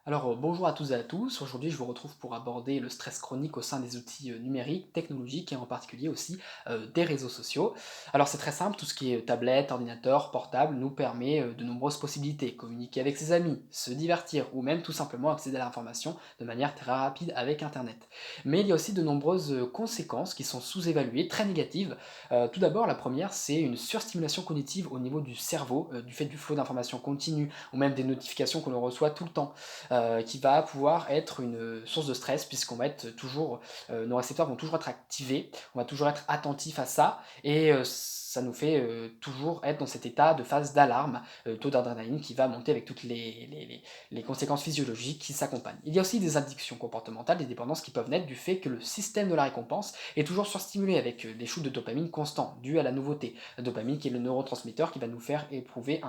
Bonjour à tous et à tous. Aujourd'hui, je vous retrouve pour aborder le stress chronique au sein des outils numériques, technologiques et en particulier aussi des réseaux sociaux. Alors, c'est très simple, tout ce qui est tablette, ordinateur, portable nous permet de nombreuses possibilités. Communiquer avec ses amis, se divertir ou même tout simplement accéder à l'information de manière très rapide avec Internet. Mais il y a aussi de nombreuses conséquences qui sont sous-évaluées, très négatives. Tout d'abord, la première, c'est une surstimulation cognitive au niveau du cerveau, du fait du flot d'informations continue ou même des notifications que l'on reçoit tout le temps qui va pouvoir être une source de stress puisqu'on va être toujours, nos récepteurs vont toujours être activés, on va toujours être attentif à ça et ça nous fait toujours être dans cet état de phase d'alarme, taux d'adrénaline qui va monter avec toutes les conséquences physiologiques qui s'accompagnent. Il y a aussi des addictions comportementales, des dépendances qui peuvent naître du fait que le système de la récompense est toujours surstimulé avec des shoots de dopamine constants dus à la nouveauté. La dopamine qui est le neurotransmetteur qui va nous faire éprouver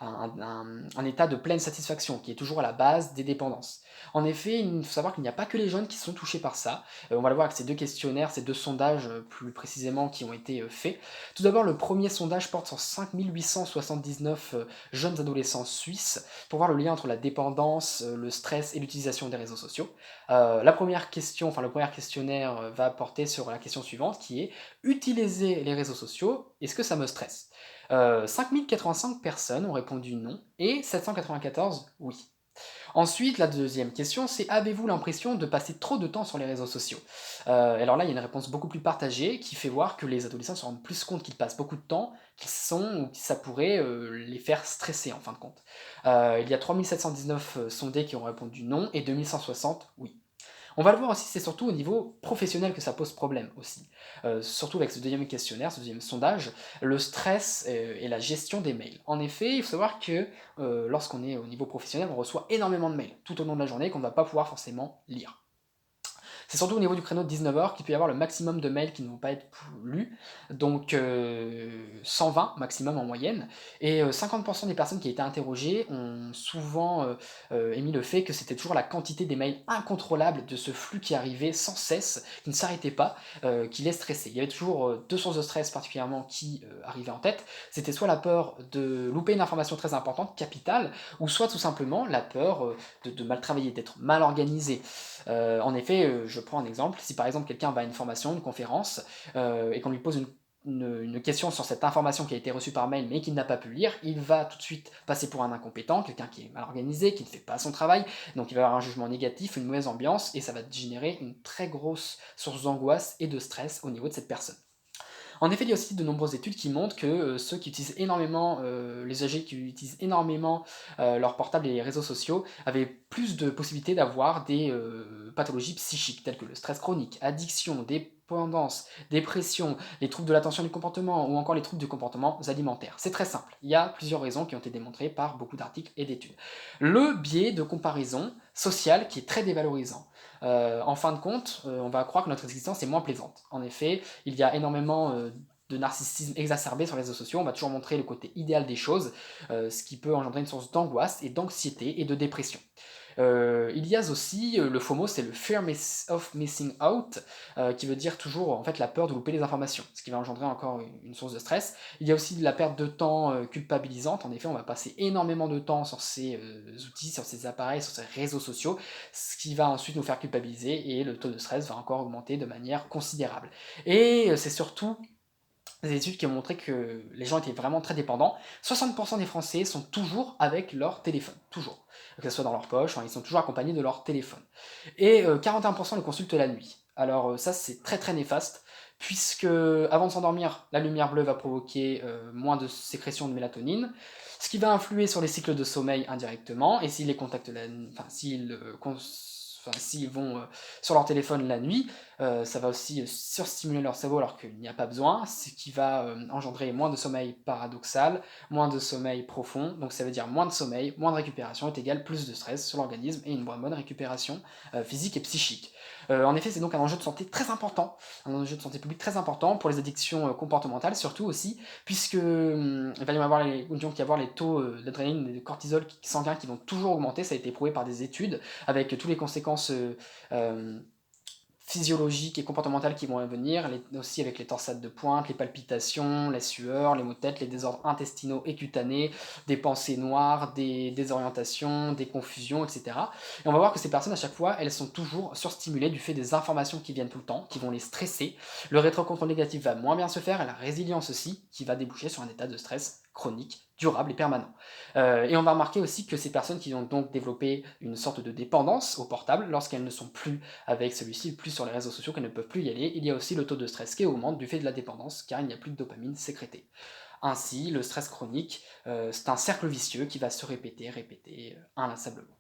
un état de pleine satisfaction qui est toujours à la base des dépendances. En effet, il faut savoir qu'il n'y a pas que les jeunes qui sont touchés par ça. On va le voir avec ces deux questionnaires, ces deux sondages plus précisément qui ont été faits. Tout d'abord, le premier sondage porte sur 5879 jeunes adolescents suisses pour voir le lien entre la dépendance, le stress et l'utilisation des réseaux sociaux. La première question, enfin le premier questionnaire va porter sur la question suivante qui est utiliser les réseaux sociaux, est-ce que ça me stresse 5085 personnes ont répondu non et 794 oui. Ensuite, la deuxième question, c'est avez-vous l'impression de passer trop de temps sur les réseaux sociaux Alors là, il y a une réponse beaucoup plus partagée qui fait voir que les adolescents se rendent plus compte qu'ils passent beaucoup de temps, qu'ils sont ou que ça pourrait les faire stresser en fin de compte. Il y a 3719 sondés qui ont répondu non et 2160 oui. On va le voir aussi, c'est surtout au niveau professionnel que ça pose problème aussi. Surtout avec ce deuxième questionnaire, ce deuxième sondage, le stress et la gestion des mails. En effet, il faut savoir que lorsqu'on est au niveau professionnel, on reçoit énormément de mails tout au long de la journée qu'on ne va pas pouvoir forcément lire. C'est surtout au niveau du créneau de 19h qu'il peut y avoir le maximum de mails qui ne vont pas être lus, donc 120 maximum en moyenne. Et 50% des personnes qui ont été interrogées ont souvent émis le fait que c'était toujours la quantité des mails incontrôlables de ce flux qui arrivait sans cesse, qui ne s'arrêtait pas, qui les stressait. Il y avait toujours deux sources de stress particulièrement qui arrivaient en tête. C'était soit la peur de louper une information très importante, capitale, ou soit tout simplement la peur de mal travailler, d'être mal organisé. En effet, je prends un exemple, si par exemple quelqu'un va à une formation, une conférence, et qu'on lui pose une question sur cette information qui a été reçue par mail mais qu'il n'a pas pu lire, il va tout de suite passer pour un incompétent, quelqu'un qui est mal organisé, qui ne fait pas son travail, donc il va avoir un jugement négatif, une mauvaise ambiance, et ça va générer une très grosse source d'angoisse et de stress au niveau de cette personne. En effet, il y a aussi de nombreuses études qui montrent que ceux qui utilisent énormément, les âgés qui utilisent énormément leur portable et les réseaux sociaux avaient plus de possibilités d'avoir des pathologies psychiques telles que le stress chronique, addiction, dépendance, dépression, les troubles de l'attention et du comportement ou encore les troubles du comportement alimentaire. C'est très simple. Il y a plusieurs raisons qui ont été démontrées par beaucoup d'articles et d'études. Le biais de comparaison sociale qui est très dévalorisant. En fin de compte, on va croire que notre existence est moins plaisante. En effet, il y a énormément de narcissisme exacerbé sur les réseaux sociaux. On va toujours montrer le côté idéal des choses, ce qui peut engendrer une source d'angoisse et d'anxiété et de dépression. Il y a aussi le FOMO, c'est le of Missing Out, qui veut dire toujours en fait la peur de louper les informations, ce qui va engendrer encore une source de stress. Il y a aussi la perte de temps culpabilisante. En effet, on va passer énormément de temps sur ces outils, sur ces appareils, sur ces réseaux sociaux, ce qui va ensuite nous faire culpabiliser et le taux de stress va encore augmenter de manière considérable. Et c'est surtout des études qui ont montré que les gens étaient vraiment très dépendants. 60% des Français sont toujours avec leur téléphone, toujours. Que ce soit dans leur poche, enfin, ils sont toujours accompagnés de leur téléphone. Et 41% le consultent la nuit. Alors ça, c'est très très néfaste, puisque avant de s'endormir, la lumière bleue va provoquer moins de sécrétion de mélatonine, ce qui va influer sur les cycles de sommeil indirectement, et s'ils les contactent enfin, s'ils vont sur leur téléphone la nuit, ça va aussi surstimuler leur cerveau alors qu'il n'y a pas besoin, ce qui va engendrer moins de sommeil paradoxal, moins de sommeil profond, donc ça veut dire moins de sommeil, moins de récupération est égal plus de stress sur l'organisme et une moins bonne récupération physique et psychique. En effet, c'est donc un enjeu de santé très important, un enjeu de santé publique très important pour les addictions comportementales surtout aussi, puisque il va y avoir donc y avoir les taux d'adrénaline et de cortisol sanguin qui vont toujours augmenter, ça a été prouvé par des études, avec toutes les conséquences physiologiques et comportementales qui vont venir, aussi avec les torsades de pointe, les palpitations, les sueurs, les maux de tête, les désordres intestinaux et cutanés, des pensées noires, des désorientations, des confusions, etc. Et on va voir que ces personnes, à chaque fois, elles sont toujours surstimulées du fait des informations qui viennent tout le temps, qui vont les stresser. Le rétrocontrôle négatif va moins bien se faire, et la résilience aussi, qui va déboucher sur un état de stress chronique, durable et permanent. Et on va remarquer aussi que ces personnes qui ont donc développé une sorte de dépendance au portable, lorsqu'elles ne sont plus avec celui-ci, plus sur les réseaux sociaux, qu'elles ne peuvent plus y aller, il y a aussi le taux de stress qui augmente du fait de la dépendance, car il n'y a plus de dopamine sécrétée. Ainsi, le stress chronique, c'est un cercle vicieux qui va se répéter, inlassablement.